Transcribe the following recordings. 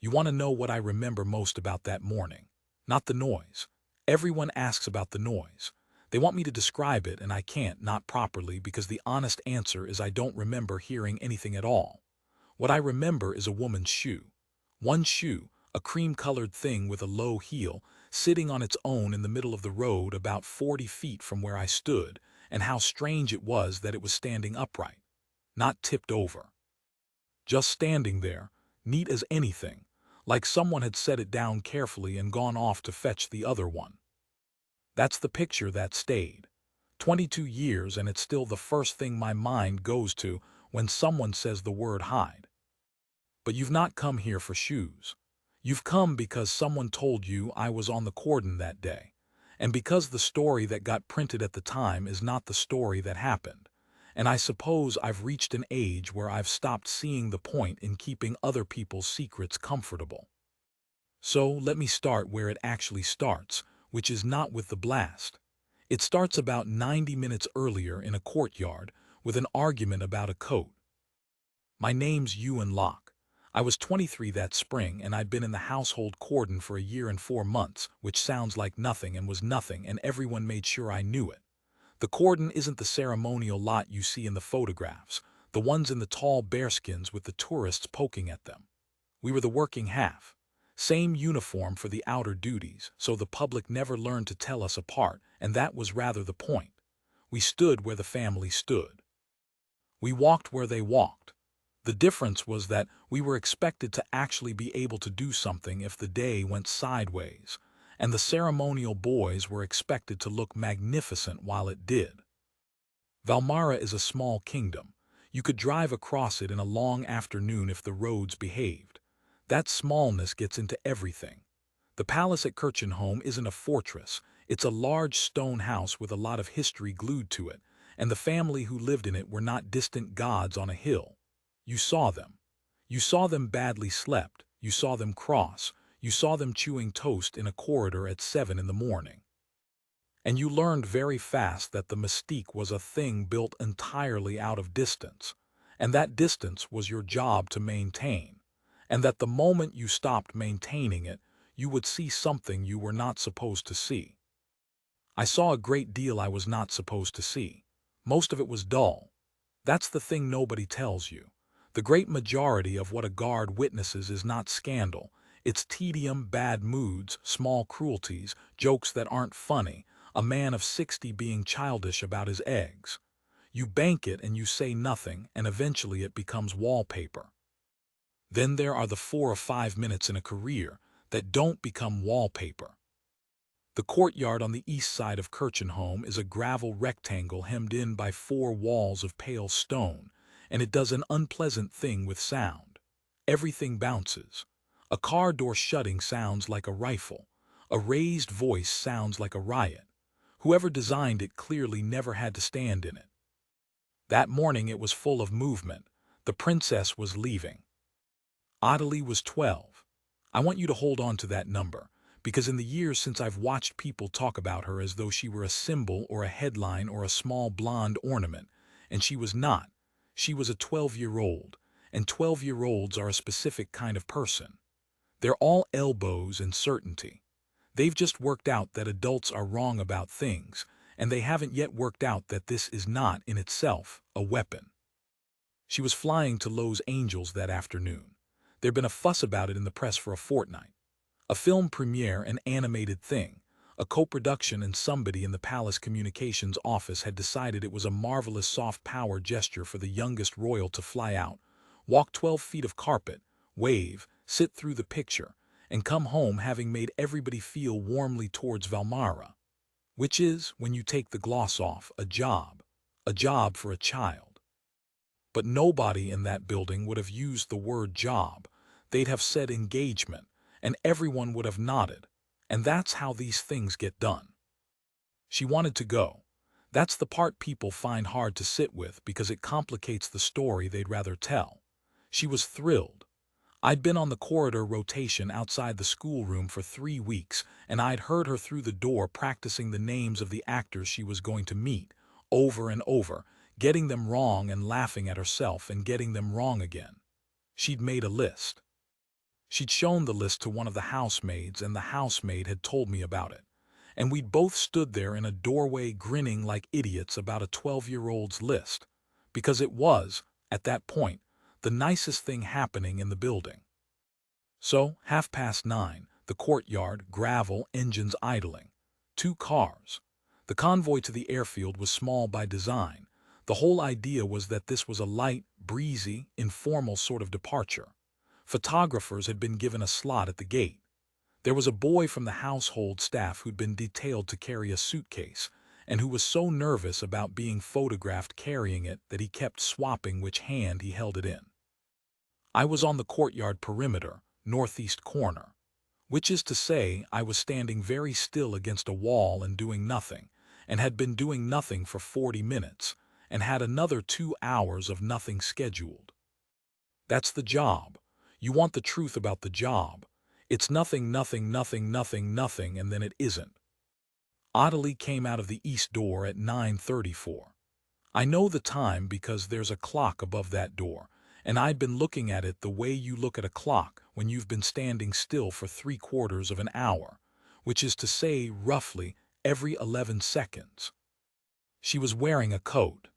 You want to know what I remember most about that morning? Not the noise. Everyone asks about the noise. They want me to describe it, and I can't, not properly, because the honest answer is I don't remember hearing anything at all. What I remember is a woman's shoe. One shoe, a cream-colored thing with a low heel, sitting on its own in the middle of the road about 40 feet from where I stood, and how strange it was that it was standing upright, not tipped over. Just standing there, neat as anything, like someone had set it down carefully and gone off to fetch the other one. That's the picture that stayed. 22 years, and it's still the first thing my mind goes to when someone says the word hide. But you've not come here for shoes. You've come because someone told you I was on the cordon that day, and because the story that got printed at the time is not the story that happened. And I suppose I've reached an age where I've stopped seeing the point in keeping other people's secrets comfortable. So let me start where it actually starts, which is not with the blast. It starts about 90 minutes earlier in a courtyard with an argument about a coat. My name's Ewan Locke. I was 23 that spring, and I'd been in the household cordon for a year and 4 months, which sounds like nothing and was nothing, and everyone made sure I knew it. The cordon isn't the ceremonial lot you see in the photographs, the ones in the tall bearskins with the tourists poking at them. We were the working half. Same uniform for the outer duties, so the public never learned to tell us apart, and that was rather the point. We stood where the family stood. We walked where they walked. The difference was that we were expected to actually be able to do something if the day went sideways, and the ceremonial boys were expected to look magnificent while it did. Valmara is a small kingdom. You could drive across it in a long afternoon if the roads behaved. That smallness gets into everything. The palace at Kirchenholm isn't a fortress. It's a large stone house with a lot of history glued to it, and the family who lived in it were not distant gods on a hill. You saw them. You saw them badly slept. You saw them cross. You saw them chewing toast in a corridor at 7 in the morning. And you learned very fast that the mystique was a thing built entirely out of distance, and that distance was your job to maintain, and that the moment you stopped maintaining it, you would see something you were not supposed to see. I saw a great deal I was not supposed to see. Most of it was dull. That's the thing nobody tells you. The great majority of what a guard witnesses is not scandal. It's tedium, bad moods, small cruelties, jokes that aren't funny, a man of 60 being childish about his eggs. You bank it and you say nothing, and eventually it becomes wallpaper. Then there are the 4 or 5 minutes in a career that don't become wallpaper. The courtyard on the east side of Kirchenholm is a gravel rectangle hemmed in by 4 walls of pale stone, and it does an unpleasant thing with sound. Everything bounces. A car door shutting sounds like a rifle. A raised voice sounds like a riot. Whoever designed it clearly never had to stand in it. That morning it was full of movement. The princess was leaving. Adelie was 12. I want you to hold on to that number, because in the years since I've watched people talk about her as though she were a symbol or a headline or a small blonde ornament, and she was not. She was a 12-year-old, and 12-year-olds are a specific kind of person. They're all elbows and certainty. They've just worked out that adults are wrong about things, and they haven't yet worked out that this is not, in itself, a weapon. She was flying to Los Angeles that afternoon. There'd been a fuss about it in the press for a fortnight. A film premiere, an animated thing, a co-production, and somebody in the palace communications office had decided it was a marvelous soft power gesture for the youngest royal to fly out, walk 12 feet of carpet, wave, sit through the picture, and come home having made everybody feel warmly towards Valmara, which is, when you take the gloss off, a job for a child. But nobody in that building would have used the word job. They'd have said engagement, and everyone would have nodded, and that's how these things get done. She wanted to go. That's the part people find hard to sit with because it complicates the story they'd rather tell. She was thrilled. I'd been on the corridor rotation outside the schoolroom for 3 weeks, and I'd heard her through the door practicing the names of the actors she was going to meet, over and over, getting them wrong and laughing at herself and getting them wrong again. She'd made a list. She'd shown the list to one of the housemaids, and the housemaid had told me about it. And we'd both stood there in a doorway grinning like idiots about a 12-year-old's list, because it was, at that point, the nicest thing happening in the building. So, 9:30, the courtyard, gravel, engines idling. 2 cars. The convoy to the airfield was small by design. The whole idea was that this was a light, breezy, informal sort of departure. Photographers had been given a slot at the gate. There was a boy from the household staff who'd been detailed to carry a suitcase, and who was so nervous about being photographed carrying it that he kept swapping which hand he held it in. I was on the courtyard perimeter, northeast corner, which is to say I was standing very still against a wall and doing nothing, and had been doing nothing for 40 minutes, and had another 2 hours of nothing scheduled. That's the job. You want the truth about the job. It's nothing, nothing, nothing, nothing, nothing, and then it isn't. Ottilie came out of the east door at 9:34. I know the time because there's a clock above that door, and I'd been looking at it the way you look at a clock when you've been standing still for 3/4 of an hour, which is to say roughly every 11 seconds. She was wearing a coat.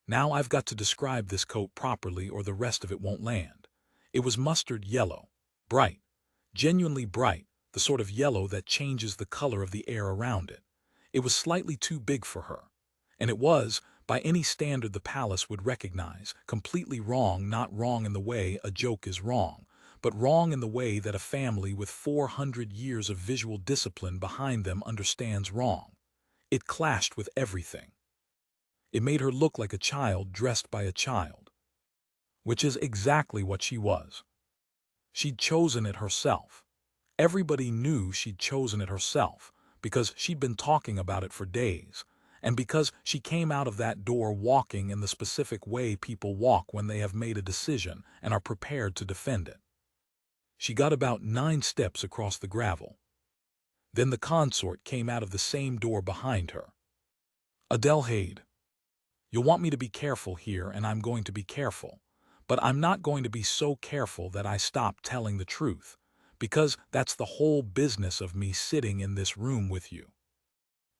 Now I've got to describe this coat properly or the rest of it won't land. It was mustard yellow, bright, genuinely bright, the sort of yellow that changes the color of the air around it. It was slightly too big for her, and it was, by any standard the palace would recognize, completely wrong, not wrong in the way a joke is wrong, but wrong in the way that a family with 400 years of visual discipline behind them understands wrong. It clashed with everything. It made her look like a child dressed by a child, which is exactly what she was. She'd chosen it herself. Everybody knew she'd chosen it herself, because she'd been talking about it for days, and because she came out of that door walking in the specific way people walk when they have made a decision and are prepared to defend it. She got about 9 steps across the gravel. Then the consort came out of the same door behind her. Adelheid. You'll want me to be careful here, and I'm going to be careful, but I'm not going to be so careful that I stop telling the truth, because that's the whole business of me sitting in this room with you.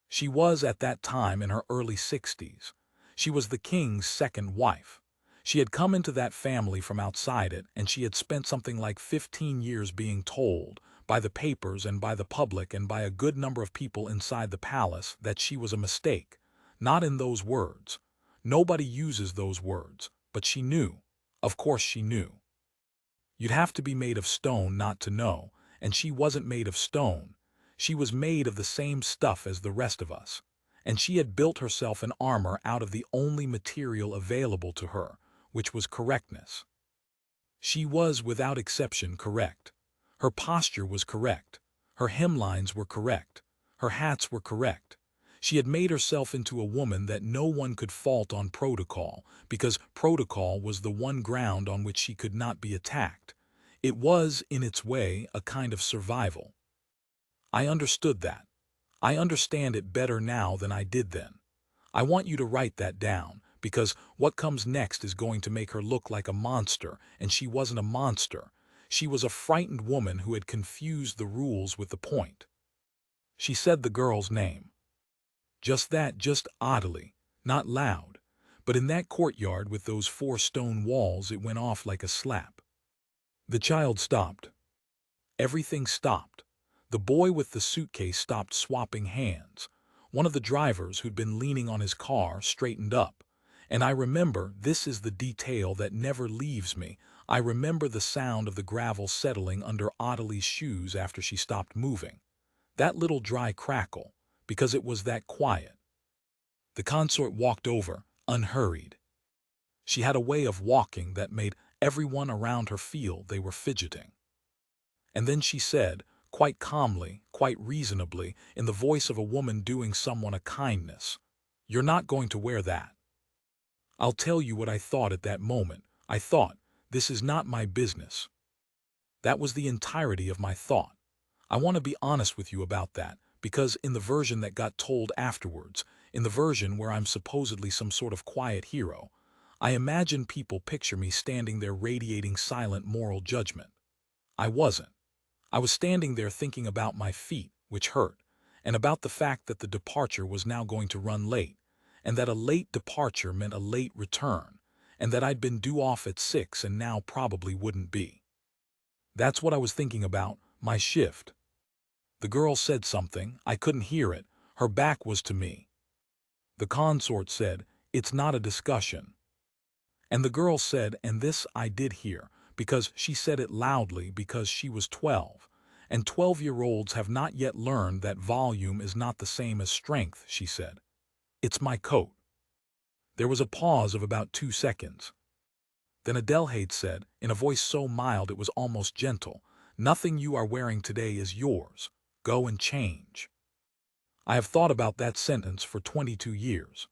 She was at that time in her early 60s. She was the king's second wife. She had come into that family from outside it, and she had spent something like 15 years being told, by the papers and by the public and by a good number of people inside the palace, that she was a mistake. Not in those words. Nobody uses those words, but she knew. Of course she knew. You'd have to be made of stone not to know, and she wasn't made of stone. She was made of the same stuff as the rest of us, and she had built herself an armor out of the only material available to her, which was correctness. She was without exception correct. Her posture was correct. Her hemlines were correct. Her hats were correct. She had made herself into a woman that no one could fault on protocol, because protocol was the one ground on which she could not be attacked. It was, in its way, a kind of survival. I understood that. I understand it better now than I did then. I want you to write that down, because what comes next is going to make her look like a monster, and she wasn't a monster. She was a frightened woman who had confused the rules with the point. She said the girl's name. Just that, just Ottilie, not loud, but in that courtyard with those 4 stone walls it went off like a slap. The child stopped. Everything stopped. The boy with the suitcase stopped swapping hands. One of the drivers who'd been leaning on his car straightened up. And I remember, this is the detail that never leaves me, I remember the sound of the gravel settling under Ottilie's shoes after she stopped moving. That little dry crackle, because it was that quiet. The consort walked over, unhurried. She had a way of walking that made everyone around her feel they were fidgeting. And then she said, quite calmly, quite reasonably, in the voice of a woman doing someone a kindness, "You're not going to wear that." I'll tell you what I thought at that moment. I thought, this is not my business. That was the entirety of my thought. I want to be honest with you about that, because in the version that got told afterwards, in the version where I'm supposedly some sort of quiet hero, I imagine people picture me standing there radiating silent moral judgment. I wasn't. I was standing there thinking about my feet, which hurt, and about the fact that the departure was now going to run late, and that a late departure meant a late return, and that I'd been due off at 6 and now probably wouldn't be. That's what I was thinking about, my shift. The girl said something. I couldn't hear it. Her back was to me. The consort said, "It's not a discussion." And the girl said, and this I did hear, because she said it loudly because she was 12, and 12-year-olds have not yet learned that volume is not the same as strength, she said. "It's my coat." There was a pause of about 2 seconds. Then Adelheid said, in a voice so mild it was almost gentle, "Nothing you are wearing today is yours. Go and change." I have thought about that sentence for 22 years.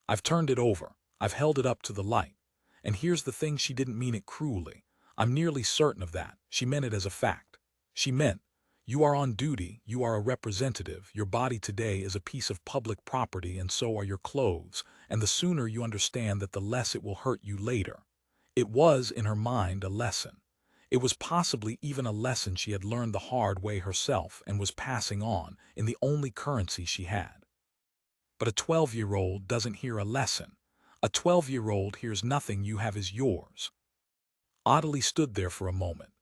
I've turned it over. I've held it up to the light. And here's the thing, she didn't mean it cruelly. I'm nearly certain of that. She meant it as a fact. She meant, you are on duty, you are a representative, your body today is a piece of public property and so are your clothes, and the sooner you understand that the less it will hurt you later. It was, in her mind, a lesson. It was possibly even a lesson she had learned the hard way herself and was passing on in the only currency she had. But a 12-year-old doesn't hear a lesson. A 12-year-old hears nothing you have is yours. Ottilie stood there for a moment,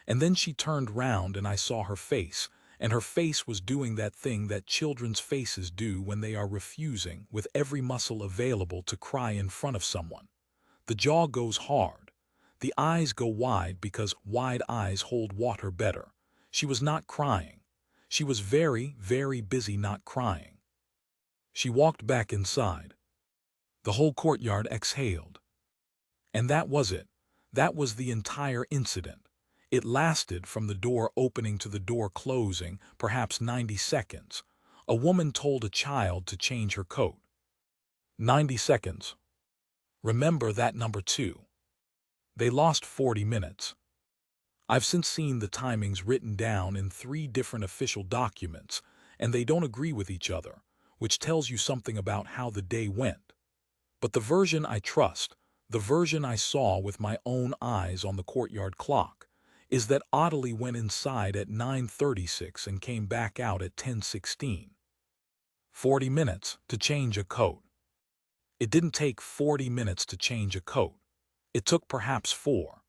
and then she turned round and I saw her face, and her face was doing that thing that children's faces do when they are refusing, with every muscle available, to cry in front of someone. The jaw goes hard. The eyes go wide because wide eyes hold water better. She was not crying. She was very, very busy not crying. She walked back inside. The whole courtyard exhaled. And that was it. That was the entire incident. It lasted from the door opening to the door closing, perhaps 90 seconds. A woman told a child to change her coat. 90 seconds. Remember that number 2. They lost 40 minutes. I've since seen the timings written down in 3 different official documents, and they don't agree with each other, which tells you something about how the day went. But the version I trust, the version I saw with my own eyes on the courtyard clock, is that Ottilie went inside at 9:36 and came back out at 10:16. 40 minutes to change a coat. It didn't take 40 minutes to change a coat. It took perhaps 4.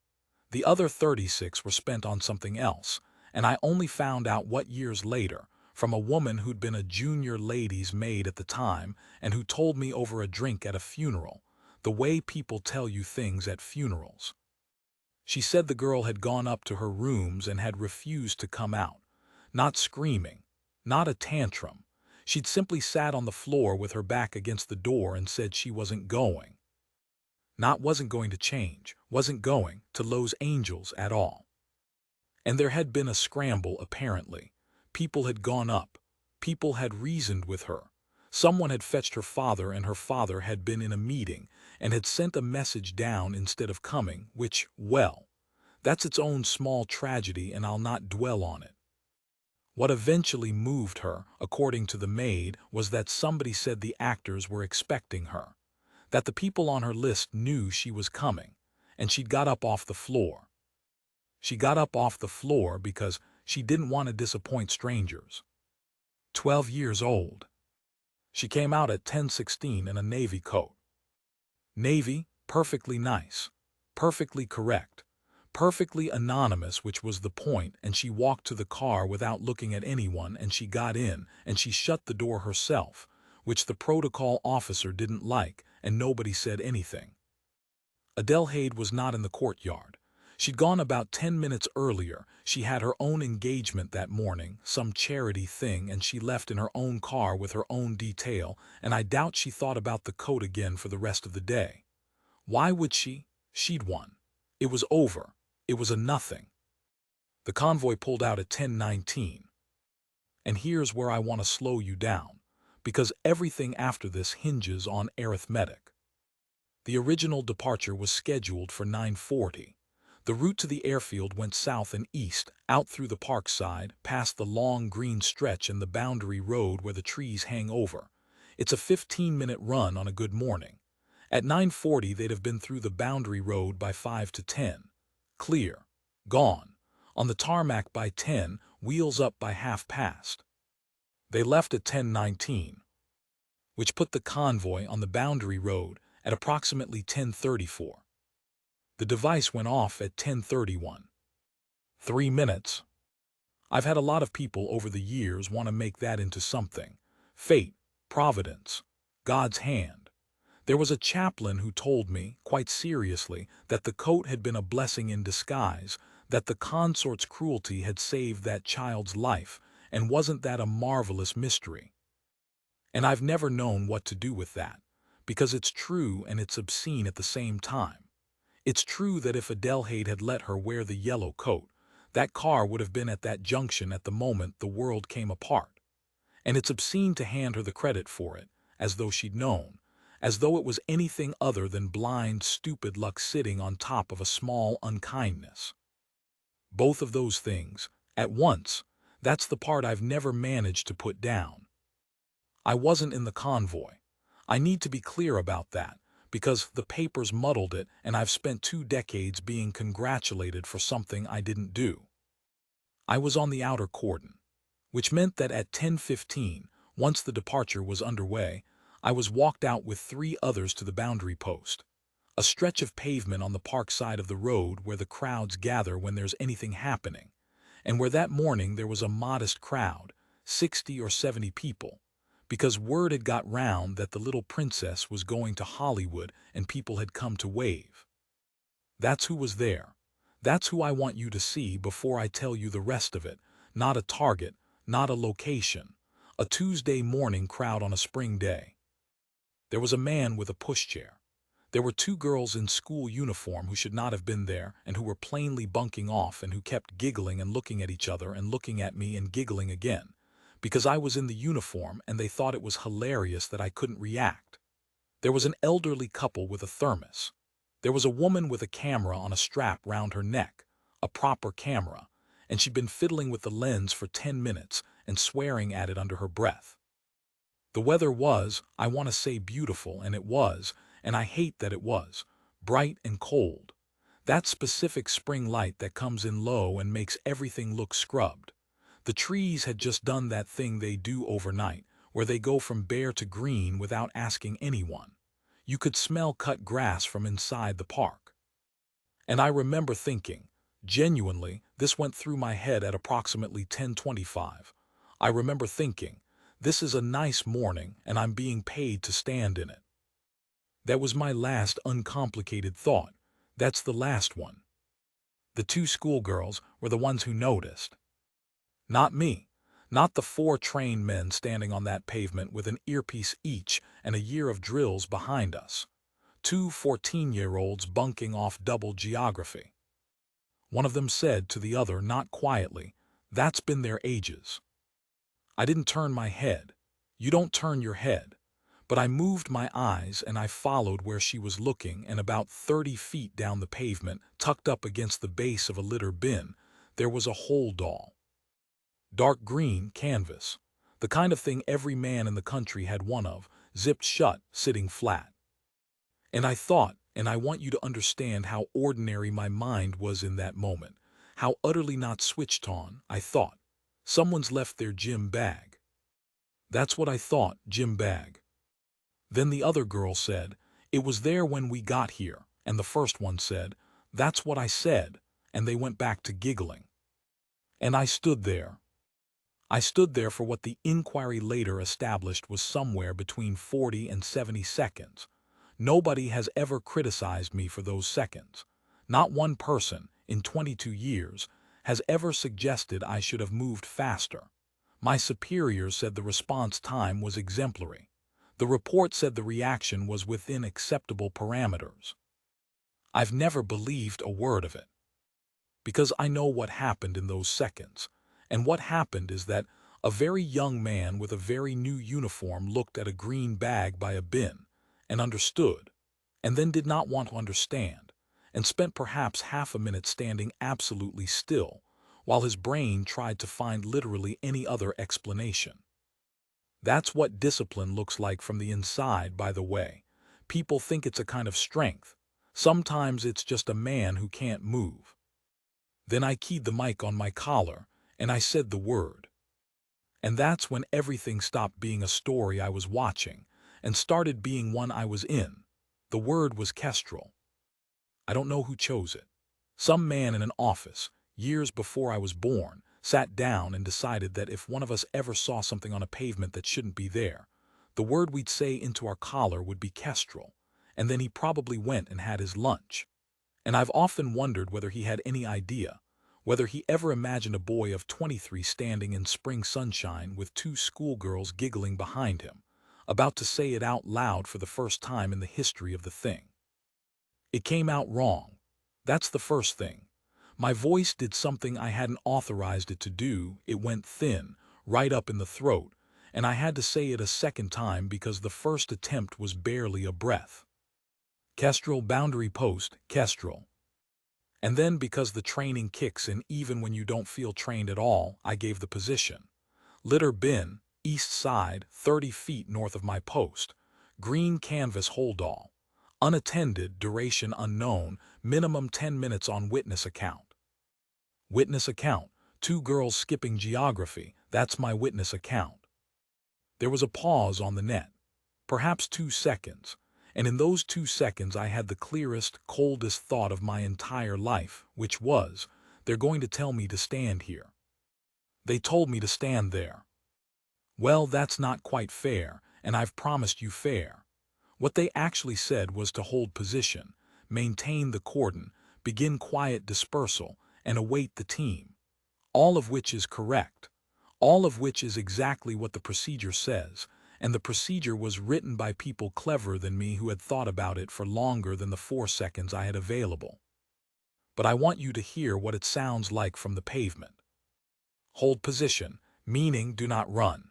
The other 36 were spent on something else, and I only found out what years later, from a woman who'd been a junior lady's maid at the time and who told me over a drink at a funeral, the way people tell you things at funerals. She said the girl had gone up to her rooms and had refused to come out, not screaming, not a tantrum. She'd simply sat on the floor with her back against the door and said she wasn't going. Wasn't going to change, wasn't going to Los Angeles at all. And there had been a scramble, apparently. People had gone up. People had reasoned with her. Someone had fetched her father, and her father had been in a meeting and had sent a message down instead of coming, which, well, that's its own small tragedy and I'll not dwell on it. What eventually moved her, according to the maid, was that somebody said the actors were expecting her, that the people on her list knew she was coming, and she'd got up off the floor. She got up off the floor because she didn't want to disappoint strangers. 12 years old. She came out at 10:16 in a navy coat. Navy, perfectly nice, perfectly correct, perfectly anonymous, which was the point, and she walked to the car without looking at anyone, and she got in, and she shut the door herself, which the protocol officer didn't like, and nobody said anything. Adelheid was not in the courtyard. She'd gone about 10 minutes earlier. She had her own engagement that morning, some charity thing, and she left in her own car with her own detail, and I doubt she thought about the coat again for the rest of the day. Why would she? She'd won. It was over. It was a nothing. The convoy pulled out at 10:19. And here's where I want to slow you down, because everything after this hinges on arithmetic. The original departure was scheduled for 9:40. The route to the airfield went south and east, out through the park side, past the long green stretch and the boundary road where the trees hang over. It's a 15-minute run on a good morning. At 9:40 they'd have been through the boundary road by 5 to 10. Clear. Gone. On the tarmac by 10, wheels up by half past. They left at 10:19, which put the convoy on the boundary road at approximately 10:34. The device went off at 10:31. 3 minutes. I've had a lot of people over the years want to make that into something. Fate, providence, God's hand. There was a chaplain who told me, quite seriously, that the coat had been a blessing in disguise, that the consort's cruelty had saved that child's life, and wasn't that a marvelous mystery? And I've never known what to do with that, because it's true and it's obscene at the same time. It's true that if Adelheid had let her wear the yellow coat, that car would have been at that junction at the moment the world came apart. And it's obscene to hand her the credit for it, as though she'd known, as though it was anything other than blind, stupid luck sitting on top of a small unkindness. Both of those things, at once, that's the part I've never managed to put down. I wasn't in the convoy. I need to be clear about that, because the papers muddled it and I've spent 2 decades being congratulated for something I didn't do. I was on the outer cordon, which meant that at 10:15, once the departure was underway, I was walked out with 3 others to the boundary post, a stretch of pavement on the park side of the road where the crowds gather when there's anything happening, and where that morning there was a modest crowd, 60 or 70 people, because word had got round that the little princess was going to Hollywood and people had come to wave. That's who was there. That's who I want you to see before I tell you the rest of it. Not a target, not a location. A Tuesday morning crowd on a spring day. There was a man with a pushchair. There were 2 girls in school uniform who should not have been there and who were plainly bunking off and who kept giggling and looking at each other and looking at me and giggling again, because I was in the uniform and they thought it was hilarious that I couldn't react. There was an elderly couple with a thermos. There was a woman with a camera on a strap round her neck, a proper camera, and she'd been fiddling with the lens for 10 minutes and swearing at it under her breath. The weather was, I want to say beautiful, and it was, and I hate that it was, bright and cold. That specific spring light that comes in low and makes everything look scrubbed. The trees had just done that thing they do overnight, where they go from bare to green without asking anyone. You could smell cut grass from inside the park. And I remember thinking, genuinely, this went through my head at approximately 10:25. I remember thinking, this is a nice morning and I'm being paid to stand in it. That was my last uncomplicated thought. That's the last one. The 2 schoolgirls were the ones who noticed. Not me. Not the 4 trained men standing on that pavement with an earpiece each and a year of drills behind us. 2 14-year-olds bunking off double geography. One of them said to the other, not quietly, "That's been their ages." I didn't turn my head. You don't turn your head. But I moved my eyes and I followed where she was looking, and about 30 feet down the pavement, tucked up against the base of a litter bin, there was a hold doll. Dark green canvas. The kind of thing every man in the country had one of, zipped shut, sitting flat. And I thought, and I want you to understand how ordinary my mind was in that moment, how utterly not switched on, I thought, someone's left their gym bag. That's what I thought, gym bag. Then the other girl said, "It was there when we got here," and the first one said, "That's what I said," and they went back to giggling. And I stood there. I stood there for what the inquiry later established was somewhere between 40 and 70 seconds. Nobody has ever criticized me for those seconds. Not one person, in 22 years, has ever suggested I should have moved faster. My superiors said the response time was exemplary. The report said the reaction was within acceptable parameters. I've never believed a word of it. Because I know what happened in those seconds. And what happened is that a very young man with a very new uniform looked at a green bag by a bin, and understood, and then did not want to understand, and spent perhaps half a minute standing absolutely still, while his brain tried to find literally any other explanation. That's what discipline looks like from the inside, by the way. People think it's a kind of strength. Sometimes it's just a man who can't move. Then I keyed the mic on my collar, and I said the word. And that's when everything stopped being a story I was watching and started being one I was in. The word was kestrel. I don't know who chose it. Some man in an office, years before I was born, sat down and decided that if one of us ever saw something on a pavement that shouldn't be there, the word we'd say into our collar would be kestrel, and then he probably went and had his lunch. And I've often wondered whether he had any idea, whether he ever imagined a boy of 23 standing in spring sunshine with two schoolgirls giggling behind him, about to say it out loud for the first time in the history of the thing. It came out wrong. That's the first thing. My voice did something I hadn't authorized it to do. It went thin, right up in the throat, and I had to say it a second time because the first attempt was barely a breath. Kestrel, boundary post, kestrel. And then because the training kicks in even when you don't feel trained at all, I gave the position. Litter bin, east side, 30 feet north of my post. Green canvas holdall. Unattended, duration unknown, minimum 10 minutes on witness account. Witness account, 2 girls skipping geography, that's my witness account. There was a pause on the net, perhaps 2 seconds, and in those 2 seconds I had the clearest, coldest thought of my entire life, which was, they're going to tell me to stand here. They told me to stand there. Well, that's not quite fair, and I've promised you fair. What they actually said was to hold position, maintain the cordon, begin quiet dispersal, and await the team. All of which is correct. All of which is exactly what the procedure says, and the procedure was written by people cleverer than me who had thought about it for longer than the 4 seconds I had available. But I want you to hear what it sounds like from the pavement. Hold position, meaning do not run.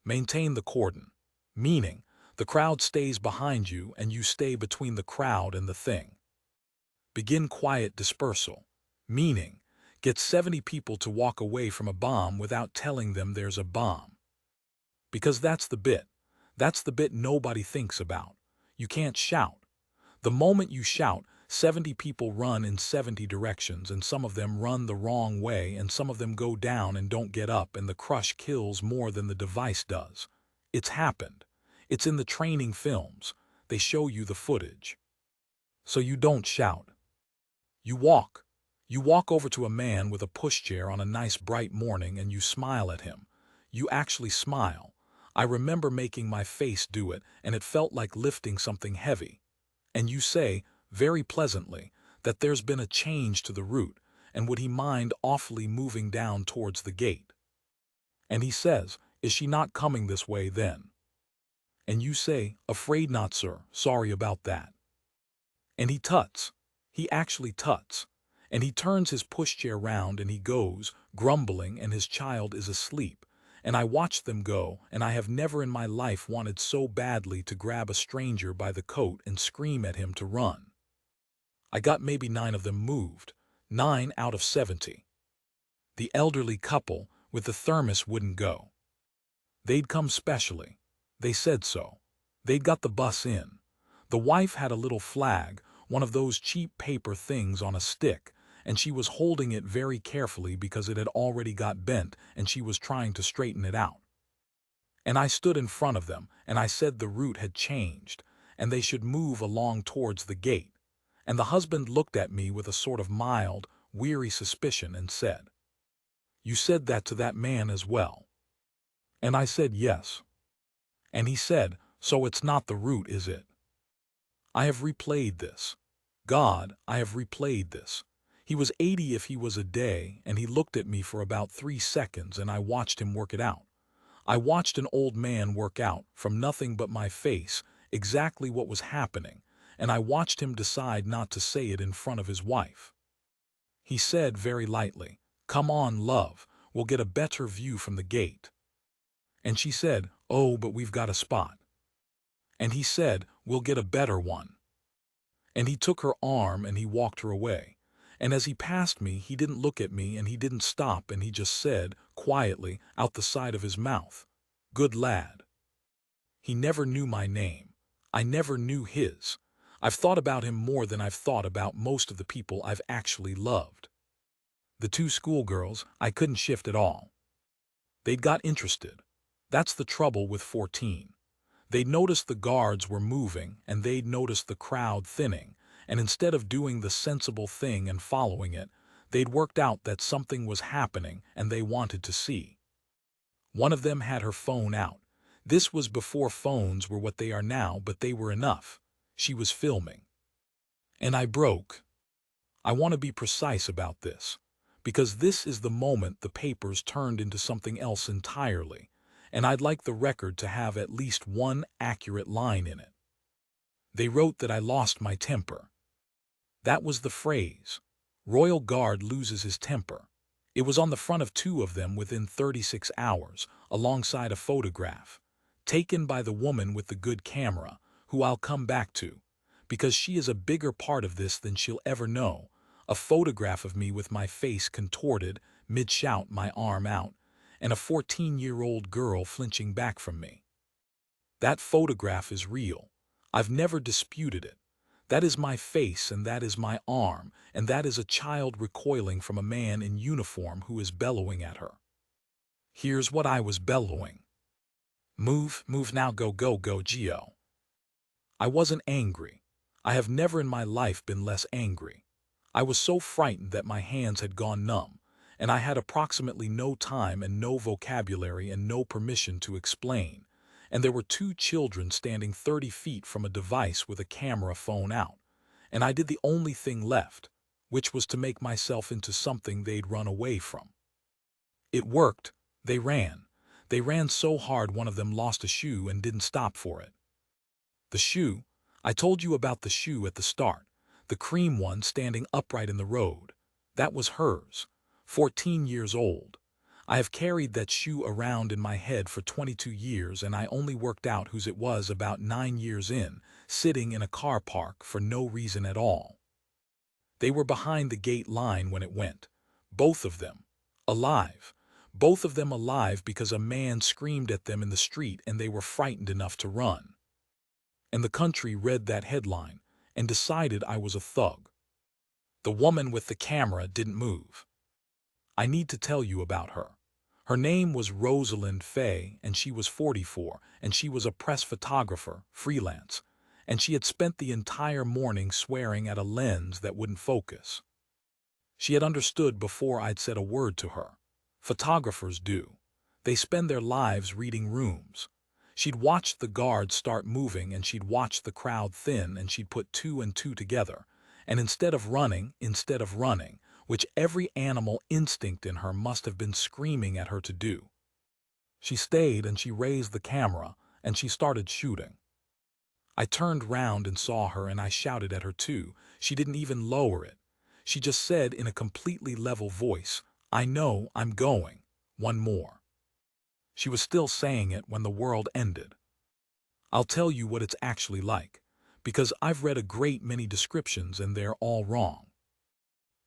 Maintain the cordon, meaning the crowd stays behind you and you stay between the crowd and the thing. Begin quiet dispersal, meaning get 70 people to walk away from a bomb without telling them there's a bomb. Because that's the bit. That's the bit nobody thinks about. You can't shout. The moment you shout, 70 people run in 70 directions, and some of them run the wrong way, and some of them go down and don't get up, and the crush kills more than the device does. It's happened. It's in the training films. They show you the footage. So you don't shout. You walk. You walk over to a man with a pushchair on a nice bright morning and you smile at him. You actually smile. I remember making my face do it, and it felt like lifting something heavy. And you say, very pleasantly, that there's been a change to the route, and would he mind awfully moving down towards the gate? And he says, is she not coming this way then? And you say, afraid not, sir, sorry about that. And he tuts. He actually tuts. And he turns his pushchair round and he goes, grumbling, and his child is asleep. And I watch them go, and I have never in my life wanted so badly to grab a stranger by the coat and scream at him to run. I got maybe 9 of them moved, 9 out of 70. The elderly couple with the thermos wouldn't go. They'd come specially. They said so. They'd got the bus in. The wife had a little flag, one of those cheap paper things on a stick, and she was holding it very carefully because it had already got bent and she was trying to straighten it out. And I stood in front of them and I said the route had changed and they should move along towards the gate. And the husband looked at me with a sort of mild, weary suspicion and said, "You said that to that man as well?" And I said yes. And he said, "So it's not the route, is it?" I have replayed this. God, I have replayed this. He was 80 if he was a day, and he looked at me for about 3 seconds, and I watched him work it out. I watched an old man work out, from nothing but my face, exactly what was happening, and I watched him decide not to say it in front of his wife. He said very lightly, "Come on, love, we'll get a better view from the gate." And she said, "Oh, but we've got a spot." And he said, "We'll get a better one." And he took her arm and he walked her away. And as he passed me, he didn't look at me and he didn't stop, and he just said, quietly, out the side of his mouth, "Good lad." He never knew my name. I never knew his. I've thought about him more than I've thought about most of the people I've actually loved. The two schoolgirls, I couldn't shift at all. They'd got interested. That's the trouble with 14. They'd noticed the guards were moving, and they'd noticed the crowd thinning, and instead of doing the sensible thing and following it, they'd worked out that something was happening and they wanted to see. One of them had her phone out. This was before phones were what they are now, but they were enough. She was filming. And I broke. I want to be precise about this, because this is the moment the papers turned into something else entirely, and I'd like the record to have at least one accurate line in it. They wrote that I lost my temper. That was the phrase. Royal Guard loses his temper. It was on the front of two of them within 36 hours, alongside a photograph, taken by the woman with the good camera, who I'll come back to, because she is a bigger part of this than she'll ever know. A photograph of me with my face contorted, mid-shout, my arm out, and a 14-year-old girl flinching back from me. That photograph is real. I've never disputed it. That is my face, and that is my arm, and that is a child recoiling from a man in uniform who is bellowing at her. Here's what I was bellowing. Move, move now, go, go, go, Geo. I wasn't angry. I have never in my life been less angry. I was so frightened that my hands had gone numb, and I had approximately no time and no vocabulary and no permission to explain. And there were two children standing 30 feet from a device with a camera phone out, and I did the only thing left, which was to make myself into something they'd run away from. It worked. They ran. They ran so hard one of them lost a shoe and didn't stop for it. The shoe? I told you about the shoe at the start, the cream one standing upright in the road. That was hers, 14 years old. I have carried that shoe around in my head for 22 years, and I only worked out whose it was about 9 years in, sitting in a car park for no reason at all. They were behind the gate line when it went. Both of them. Alive. Both of them alive because a man screamed at them in the street and they were frightened enough to run. And the country read that headline and decided I was a thug. The woman with the camera didn't move. I need to tell you about her. Her name was Rosalind Fay, and she was 44, and she was a press photographer, freelance, and she had spent the entire morning swearing at a lens that wouldn't focus. She had understood before I'd said a word to her. Photographers do. They spend their lives reading rooms. She'd watched the guards start moving, and she'd watched the crowd thin, and she'd put two and two together, and instead of running, which every animal instinct in her must have been screaming at her to do, she stayed and she raised the camera and she started shooting. I turned round and saw her, and I shouted at her too. She didn't even lower it. She just said in a completely level voice, "I know, I'm going. One more." She was still saying it when the world ended. I'll tell you what it's actually like, because I've read a great many descriptions and they're all wrong.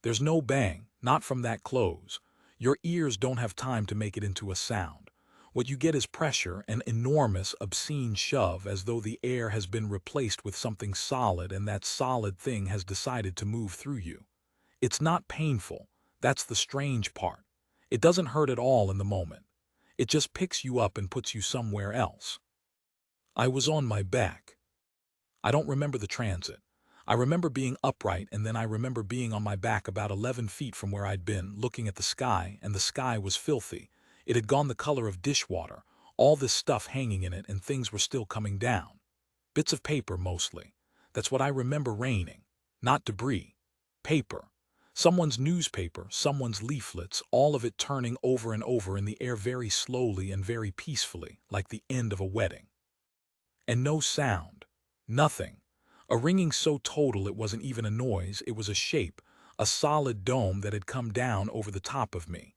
There's no bang, not from that close. Your ears don't have time to make it into a sound. What you get is pressure, an enormous, obscene shove, as though the air has been replaced with something solid and that solid thing has decided to move through you. It's not painful. That's the strange part. It doesn't hurt at all in the moment. It just picks you up and puts you somewhere else. I was on my back. I don't remember the transit. I remember being upright, and then I remember being on my back about 11 feet from where I'd been, looking at the sky, and the sky was filthy. It had gone the color of dishwater, all this stuff hanging in it, and things were still coming down. Bits of paper, mostly. That's what I remember raining. Not debris. Paper. Someone's newspaper, someone's leaflets, all of it turning over and over in the air very slowly and very peacefully, like the end of a wedding. And no sound. Nothing. A ringing so total it wasn't even a noise, it was a shape, a solid dome that had come down over the top of me.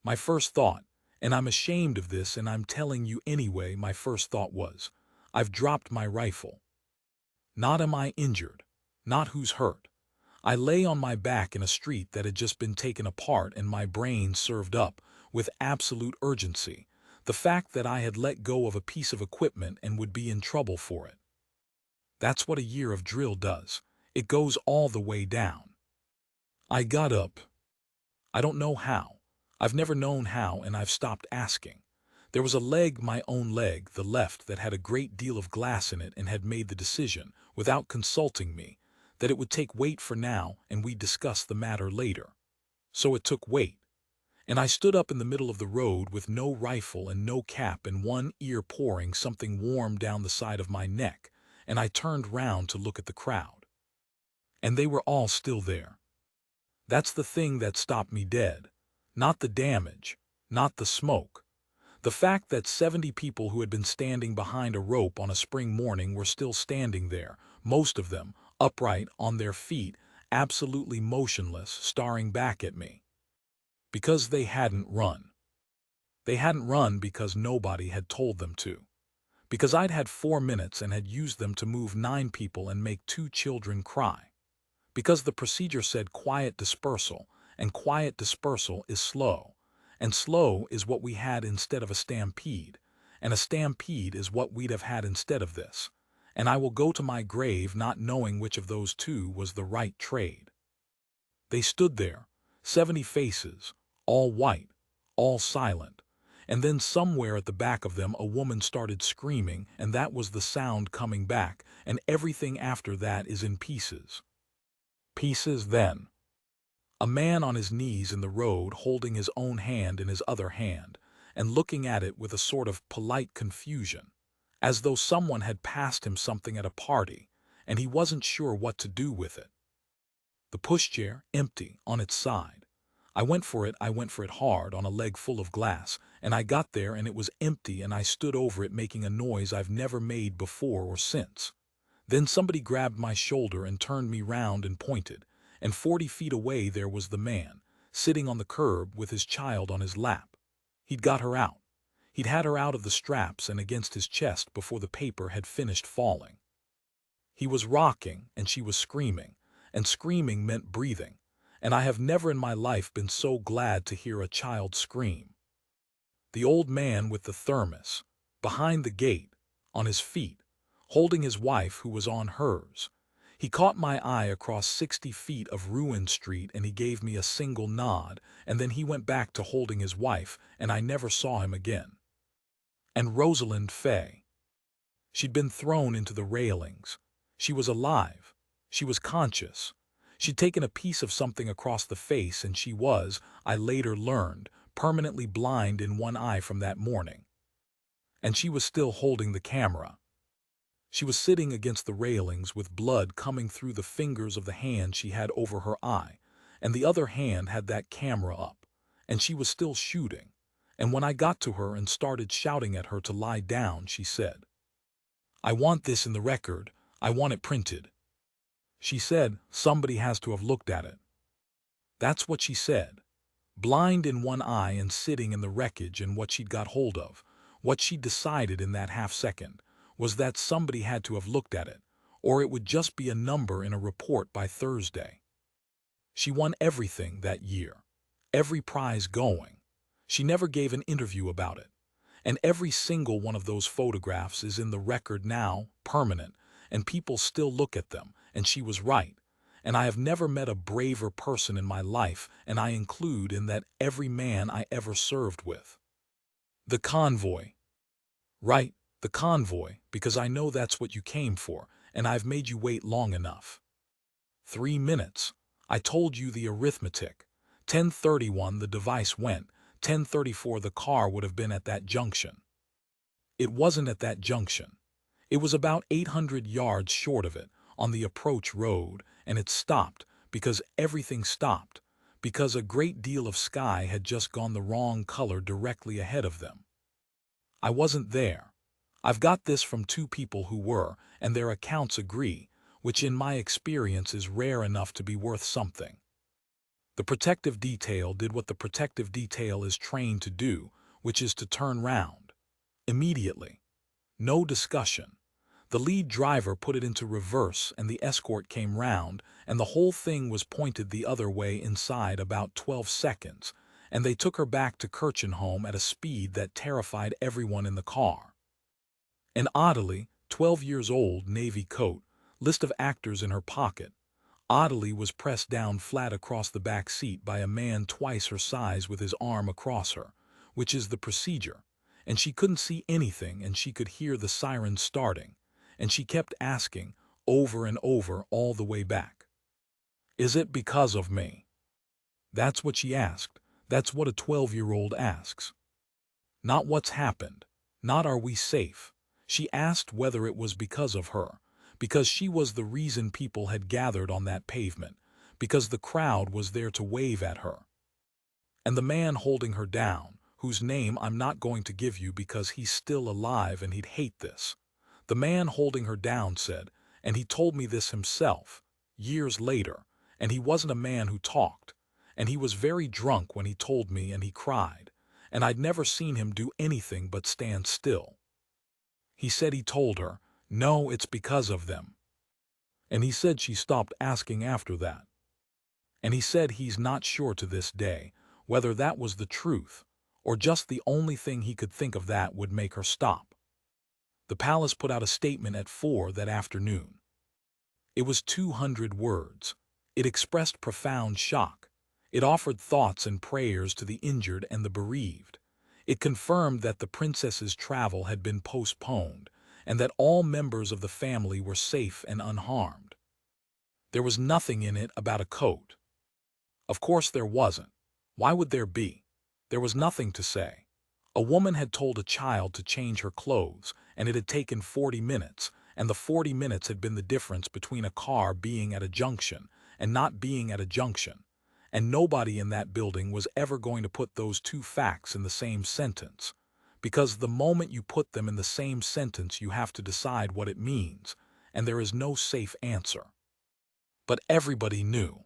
My first thought, and I'm ashamed of this and I'm telling you anyway, my first thought was, I've dropped my rifle. Not am I injured, not who's hurt. I lay on my back in a street that had just been taken apart, and my brain served up, with absolute urgency, the fact that I had let go of a piece of equipment and would be in trouble for it. That's what a year of drill does. It goes all the way down. I got up. I don't know how. I've never known how, and I've stopped asking. There was a leg, my own leg, the left, that had a great deal of glass in it and had made the decision, without consulting me, that it would take weight for now and we'd discuss the matter later. So it took weight. And I stood up in the middle of the road with no rifle and no cap and one ear pouring something warm down the side of my neck, and I turned round to look at the crowd. And they were all still there. That's the thing that stopped me dead. Not the damage, not the smoke. The fact that 70 people who had been standing behind a rope on a spring morning were still standing there, most of them, upright, on their feet, absolutely motionless, staring back at me. Because they hadn't run. They hadn't run because nobody had told them to. Because I'd had 4 minutes and had used them to move 9 people and make 2 children cry. Because the procedure said quiet dispersal, and quiet dispersal is slow. And slow is what we had instead of a stampede, and a stampede is what we'd have had instead of this. And I will go to my grave not knowing which of those two was the right trade. They stood there, 70 faces, all white, all silent. And then somewhere at the back of them a woman started screaming, and that was the sound coming back, and everything after that is in pieces. Pieces then. A man on his knees in the road holding his own hand in his other hand, and looking at it with a sort of polite confusion, as though someone had passed him something at a party, and he wasn't sure what to do with it. The pushchair, empty, on its side. I went for it hard, on a leg full of glass, and I got there and it was empty, and I stood over it making a noise I've never made before or since. Then somebody grabbed my shoulder and turned me round and pointed, and 40 feet away there was the man, sitting on the curb with his child on his lap. He'd got her out. He'd had her out of the straps and against his chest before the paper had finished falling. He was rocking, and she was screaming, and screaming meant breathing, and I have never in my life been so glad to hear a child scream. The old man with the thermos, behind the gate, on his feet, holding his wife who was on hers. He caught my eye across 60 feet of ruined street, and he gave me a single nod, and then he went back to holding his wife, and I never saw him again. And Rosalind Fay. She'd been thrown into the railings. She was alive. She was conscious. She'd taken a piece of something across the face, and she was, I later learned, permanently blind in one eye from that morning. And she was still holding the camera. She was sitting against the railings with blood coming through the fingers of the hand she had over her eye, and the other hand had that camera up, and she was still shooting. And when I got to her and started shouting at her to lie down, she said, "I want this in the record. I want it printed." She said, "Somebody has to have looked at it." That's what she said. Blind in one eye and sitting in the wreckage, and what she'd got hold of, what she decided in that half-second, was that somebody had to have looked at it, or it would just be a number in a report by Thursday. She won everything that year, every prize going. She never gave an interview about it. And every single one of those photographs is in the record now, permanent, and people still look at them, and she was right. And I have never met a braver person in my life, and I include in that every man I ever served with. The convoy. Right, the convoy, because I know that's what you came for, and I've made you wait long enough. 3 minutes. I told you the arithmetic. 10:31 the device went, 10:34 the car would have been at that junction. It wasn't at that junction. It was about 800 yards short of it, on the approach road, and it stopped, because everything stopped, because a great deal of sky had just gone the wrong color directly ahead of them. I wasn't there. I've got this from 2 people who were, and their accounts agree, which in my experience is rare enough to be worth something. The protective detail did what the protective detail is trained to do, which is to turn round. Immediately. No discussion. The lead driver put it into reverse, and the escort came round, and the whole thing was pointed the other way inside about 12 seconds, and they took her back to Kirchenholm at a speed that terrified everyone in the car. An oddly 12 years old navy coat, list of actors in her pocket, Adelie was pressed down flat across the back seat by a man twice her size with his arm across her, which is the procedure, and she couldn't see anything and she could hear the sirens starting, and she kept asking, over and over all the way back. Is it because of me? That's what she asked. That's what a 12-year-old asks. Not what's happened. Not are we safe. She asked whether it was because of her, because she was the reason people had gathered on that pavement, because the crowd was there to wave at her. And the man holding her down, whose name I'm not going to give you because he's still alive and he'd hate this. The man holding her down said, and he told me this himself, years later, and he wasn't a man who talked, and he was very drunk when he told me and he cried, and I'd never seen him do anything but stand still. He said he told her, no, it's because of them. And he said she stopped asking after that. And he said he's not sure to this day whether that was the truth, or just the only thing he could think of that would make her stop. The palace put out a statement at 4 that afternoon. It was 200 words. It expressed profound shock. It offered thoughts and prayers to the injured and the bereaved. It confirmed that the princess's travel had been postponed and that all members of the family were safe and unharmed. There was nothing in it about a coat. Of course there wasn't. Why would there be? There was nothing to say. A woman had told a child to change her clothes, and it had taken 40 minutes, and the 40 minutes had been the difference between a car being at a junction and not being at a junction, and nobody in that building was ever going to put those two facts in the same sentence, because the moment you put them in the same sentence you have to decide what it means, and there is no safe answer. But everybody knew.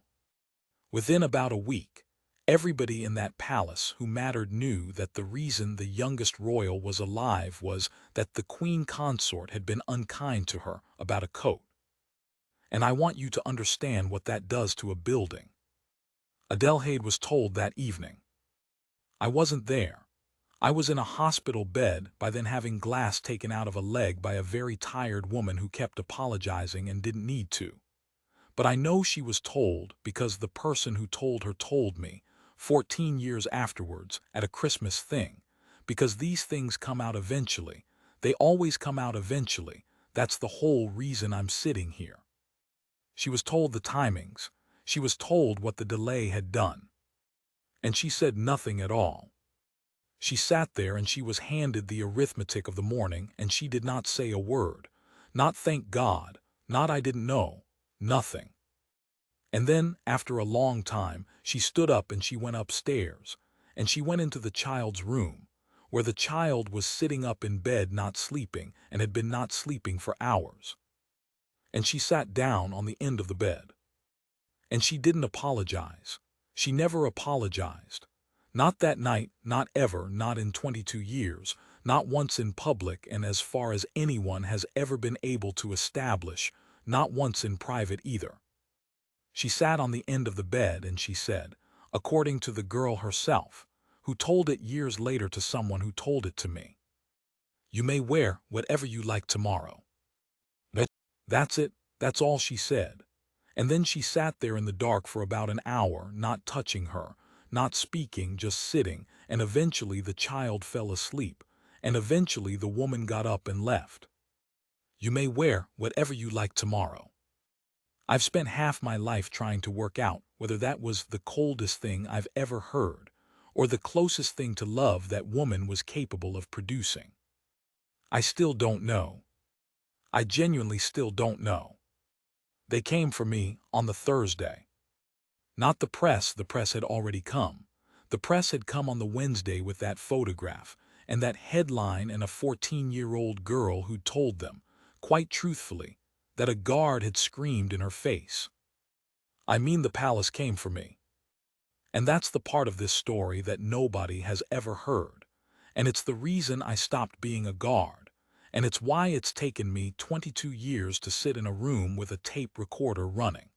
Within about a week, everybody in that palace who mattered knew that the reason the youngest royal was alive was that the queen consort had been unkind to her about a coat. And I want you to understand what that does to a building. Adelheid was told that evening. I wasn't there. I was in a hospital bed by then having glass taken out of a leg by a very tired woman who kept apologizing and didn't need to. But I know she was told because the person who told her told me, 14 years afterwards, at a Christmas thing, because these things come out eventually. They always come out eventually. That's the whole reason I'm sitting here. She was told the timings. She was told what the delay had done. And she said nothing at all. She sat there and she was handed the arithmetic of the morning and she did not say a word. Not thank God, not I didn't know, nothing. And then, after a long time, she stood up and she went upstairs, and she went into the child's room, where the child was sitting up in bed not sleeping and had been not sleeping for hours. And she sat down on the end of the bed. And she didn't apologize. She never apologized. Not that night, not ever, not in 22 years, not once in public, and as far as anyone has ever been able to establish, not once in private either. She sat on the end of the bed and she said, according to the girl herself, who told it years later to someone who told it to me, "You may wear whatever you like tomorrow." That's it, that's all she said. And then she sat there in the dark for about an hour, not touching her, not speaking, just sitting, and eventually the child fell asleep, and eventually the woman got up and left. You may wear whatever you like tomorrow. I've spent half my life trying to work out whether that was the coldest thing I've ever heard, or the closest thing to love that woman was capable of producing. I still don't know. I genuinely still don't know. They came for me on the Thursday. Not the press had already come. The press had come on the Wednesday with that photograph, and that headline, and a 14-year-old girl who told them, quite truthfully, that a guard had screamed in her face. I mean, the palace came for me. And that's the part of this story that nobody has ever heard. And it's the reason I stopped being a guard. And it's why it's taken me 22 years to sit in a room with a tape recorder running.